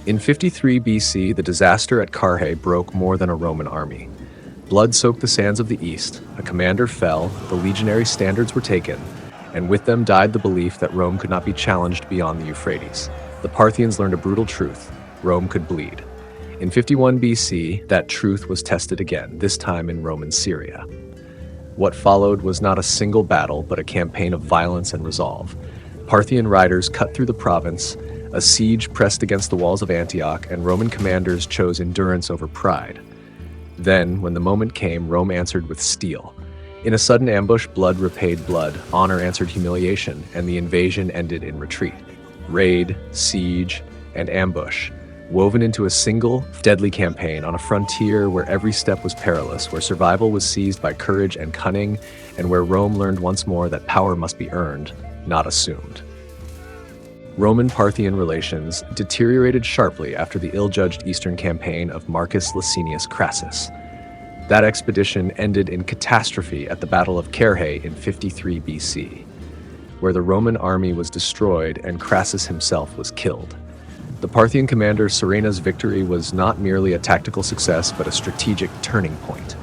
In 53 BC, the disaster at Carrhae broke more than a Roman army. Blood soaked the sands of the east, a commander fell, the legionary standards were taken, and with them died the belief that Rome could not be challenged beyond the Euphrates. The Parthians learned a brutal truth: Rome could bleed. In 51 BC, that truth was tested again, this time in Roman Syria. What followed was not a single battle, but a campaign of violence and resolve. Parthian riders cut through the province, a siege pressed against the walls of Antioch, and Roman commanders chose endurance over pride. Then, when the moment came, Rome answered with steel. In a sudden ambush, blood repaid blood, honor answered humiliation, and the invasion ended in retreat. Raid, siege, and ambush, woven into a single, deadly campaign on a frontier where every step was perilous, where survival was seized by courage and cunning, and where Rome learned once more that power must be earned, not assumed. Roman-Parthian relations deteriorated sharply after the ill-judged eastern campaign of Marcus Licinius Crassus. That expedition ended in catastrophe at the Battle of Carrhae in 53 BC, where the Roman army was destroyed and Crassus himself was killed. The Parthian commander Surena's victory was not merely a tactical success, but a strategic turning point.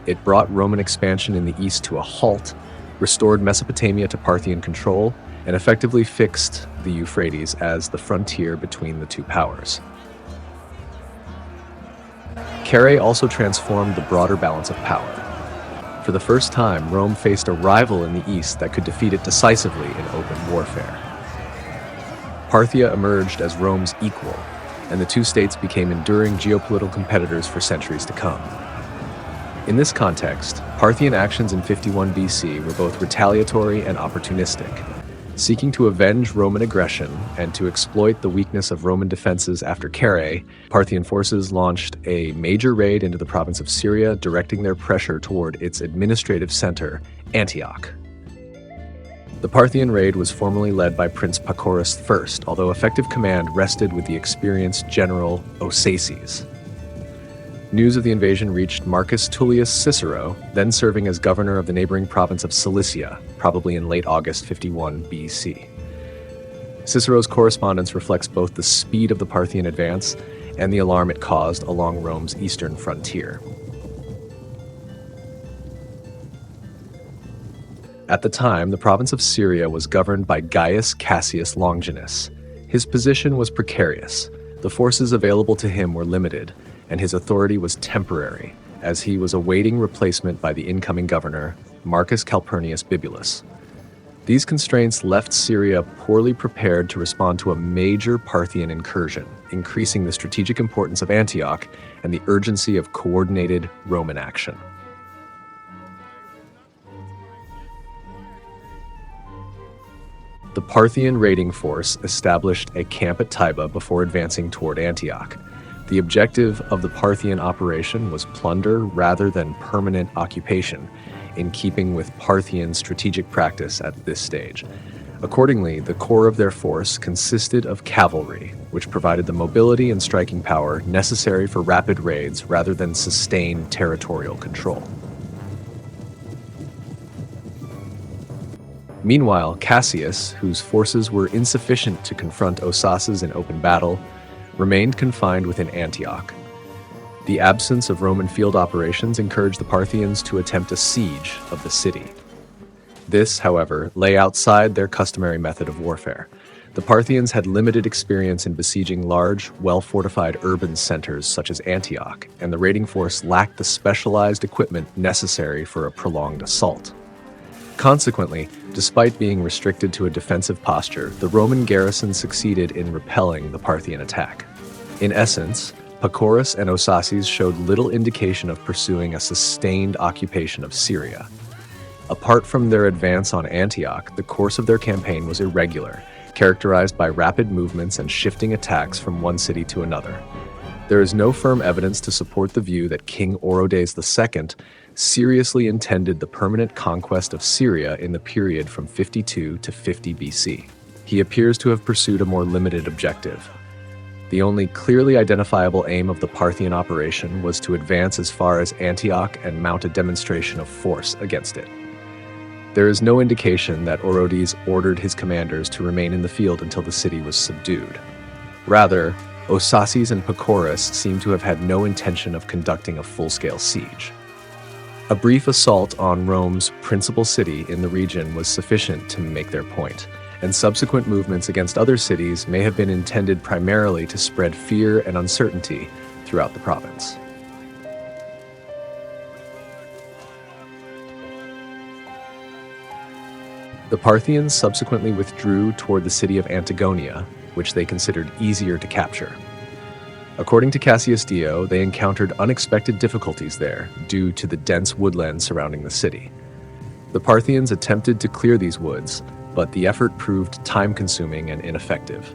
It brought Roman expansion in the east to a halt, restored Mesopotamia to Parthian control, and effectively fixed the Euphrates as the frontier between the two powers. Carrhae also transformed the broader balance of power. For the first time, Rome faced a rival in the east that could defeat it decisively in open warfare. Parthia emerged as Rome's equal, and the two states became enduring geopolitical competitors for centuries to come. In this context, Parthian actions in 51 BC were both retaliatory and opportunistic. Seeking to avenge Roman aggression and to exploit the weakness of Roman defenses after Carrhae, Parthian forces launched a major raid into the province of Syria, directing their pressure toward its administrative center, Antioch. The Parthian raid was formally led by Prince Pacorus I, although effective command rested with the experienced general Osaces. News of the invasion reached Marcus Tullius Cicero, then serving as governor of the neighboring province of Cilicia, probably in late August 51 BC. Cicero's correspondence reflects both the speed of the Parthian advance and the alarm it caused along Rome's eastern frontier. At the time, the province of Syria was governed by Gaius Cassius Longinus. His position was precarious. The forces available to him were limited, and his authority was temporary, as he was awaiting replacement by the incoming governor, Marcus Calpurnius Bibulus. These constraints left Syria poorly prepared to respond to a major Parthian incursion, increasing the strategic importance of Antioch and the urgency of coordinated Roman action. The Parthian raiding force established a camp at Taiba before advancing toward Antioch. The objective of the Parthian operation was plunder rather than permanent occupation, in keeping with Parthian strategic practice at this stage. Accordingly, the core of their force consisted of cavalry, which provided the mobility and striking power necessary for rapid raids rather than sustained territorial control. Meanwhile, Cassius, whose forces were insufficient to confront Osaces in open battle, remained confined within Antioch. The absence of Roman field operations encouraged the Parthians to attempt a siege of the city. This, however, lay outside their customary method of warfare. The Parthians had limited experience in besieging large, well-fortified urban centers such as Antioch, and the raiding force lacked the specialized equipment necessary for a prolonged assault. Consequently, despite being restricted to a defensive posture, the Roman garrison succeeded in repelling the Parthian attack. In essence, Pacorus and Osaces showed little indication of pursuing a sustained occupation of Syria. Apart from their advance on Antioch, the course of their campaign was irregular, characterized by rapid movements and shifting attacks from one city to another. There is no firm evidence to support the view that King Orodes II seriously intended the permanent conquest of Syria in the period from 52 to 50 BC. He appears to have pursued a more limited objective. The only clearly identifiable aim of the Parthian operation was to advance as far as Antioch and mount a demonstration of force against it. There is no indication that Orodes ordered his commanders to remain in the field until the city was subdued. Rather, Osaces and Pacorus seem to have had no intention of conducting a full-scale siege. A brief assault on Rome's principal city in the region was sufficient to make their point, and subsequent movements against other cities may have been intended primarily to spread fear and uncertainty throughout the province. The Parthians subsequently withdrew toward the city of Antigonia, which they considered easier to capture. According to Cassius Dio, they encountered unexpected difficulties there due to the dense woodland surrounding the city. The Parthians attempted to clear these woods, but the effort proved time-consuming and ineffective.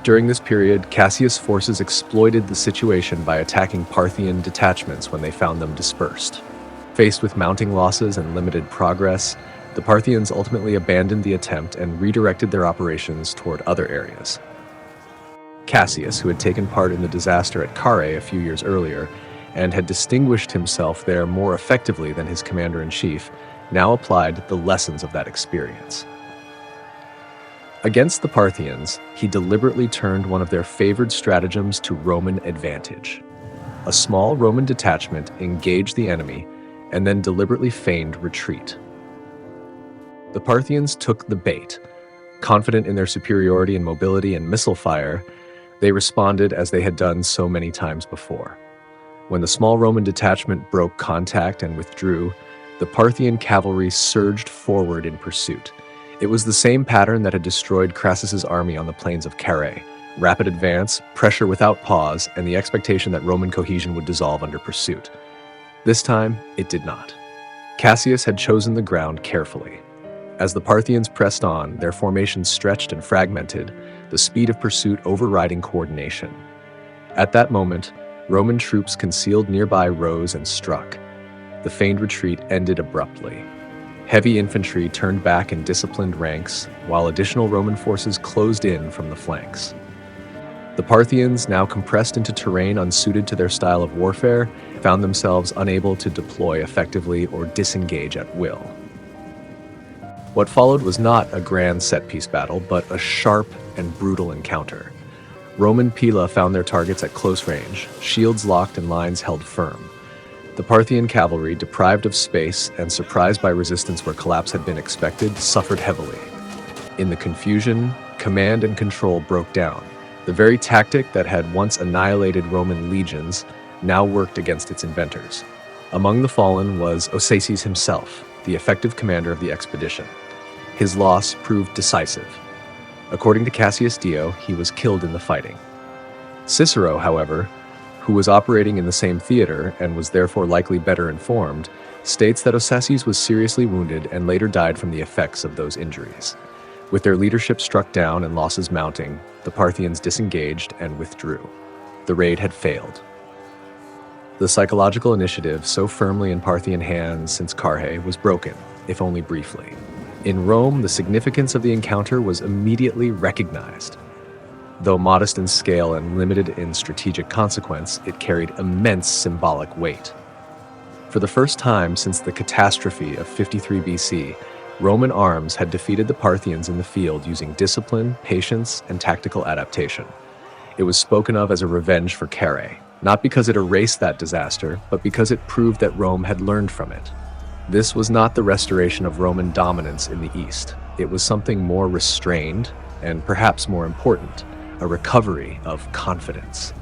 During this period, Cassius' forces exploited the situation by attacking Parthian detachments when they found them dispersed. Faced with mounting losses and limited progress, the Parthians ultimately abandoned the attempt and redirected their operations toward other areas. Cassius, who had taken part in the disaster at Carrhae a few years earlier and had distinguished himself there more effectively than his commander-in-chief, now applied the lessons of that experience. Against the Parthians, he deliberately turned one of their favored stratagems to Roman advantage. A small Roman detachment engaged the enemy and then deliberately feigned retreat. The Parthians took the bait. Confident in their superiority in mobility and missile fire, they responded as they had done so many times before. When the small Roman detachment broke contact and withdrew, the Parthian cavalry surged forward in pursuit. It was the same pattern that had destroyed Crassus's army on the plains of Carrhae: rapid advance, pressure without pause, and the expectation that Roman cohesion would dissolve under pursuit. This time, it did not. Cassius had chosen the ground carefully. As the Parthians pressed on, their formations stretched and fragmented, the speed of pursuit overriding coordination. At that moment, Roman troops concealed nearby rose and struck. The feigned retreat ended abruptly. Heavy infantry turned back in disciplined ranks, while additional Roman forces closed in from the flanks. The Parthians, now compressed into terrain unsuited to their style of warfare, found themselves unable to deploy effectively or disengage at will. What followed was not a grand set-piece battle, but a sharp and brutal encounter. Roman pila found their targets at close range, shields locked and lines held firm. The Parthian cavalry, deprived of space and surprised by resistance where collapse had been expected, suffered heavily. In the confusion, command and control broke down. The very tactic that had once annihilated Roman legions now worked against its inventors. Among the fallen was Osaces himself, the effective commander of the expedition. His loss proved decisive. According to Cassius Dio, he was killed in the fighting. Cicero, however, who was operating in the same theater and was therefore likely better informed, states that Osaces was seriously wounded and later died from the effects of those injuries. With their leadership struck down and losses mounting, the Parthians disengaged and withdrew. The raid had failed. The psychological initiative, so firmly in Parthian hands since Carrhae, was broken, if only briefly. In Rome, the significance of the encounter was immediately recognized. Though modest in scale and limited in strategic consequence, it carried immense symbolic weight. For the first time since the catastrophe of 53 BC, Roman arms had defeated the Parthians in the field using discipline, patience, and tactical adaptation. It was spoken of as a revenge for Carrhae, not because it erased that disaster, but because it proved that Rome had learned from it. This was not the restoration of Roman dominance in the East. It was something more restrained, and perhaps more important, a recovery of confidence.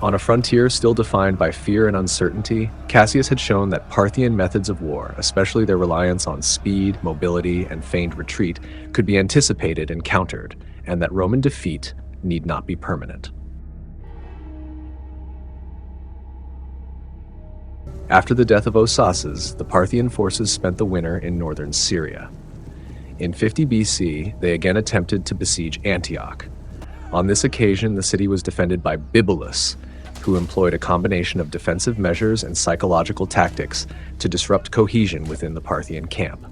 On a frontier still defined by fear and uncertainty, Cassius had shown that Parthian methods of war, especially their reliance on speed, mobility, and feigned retreat, could be anticipated and countered, and that Roman defeat need not be permanent. After the death of Osaces, the Parthian forces spent the winter in northern Syria. In 50 BC, they again attempted to besiege Antioch. On this occasion, the city was defended by Bibulus, who employed a combination of defensive measures and psychological tactics to disrupt cohesion within the Parthian camp.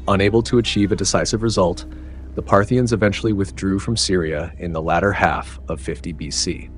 Unable to achieve a decisive result, the Parthians eventually withdrew from Syria in the latter half of 50 BC.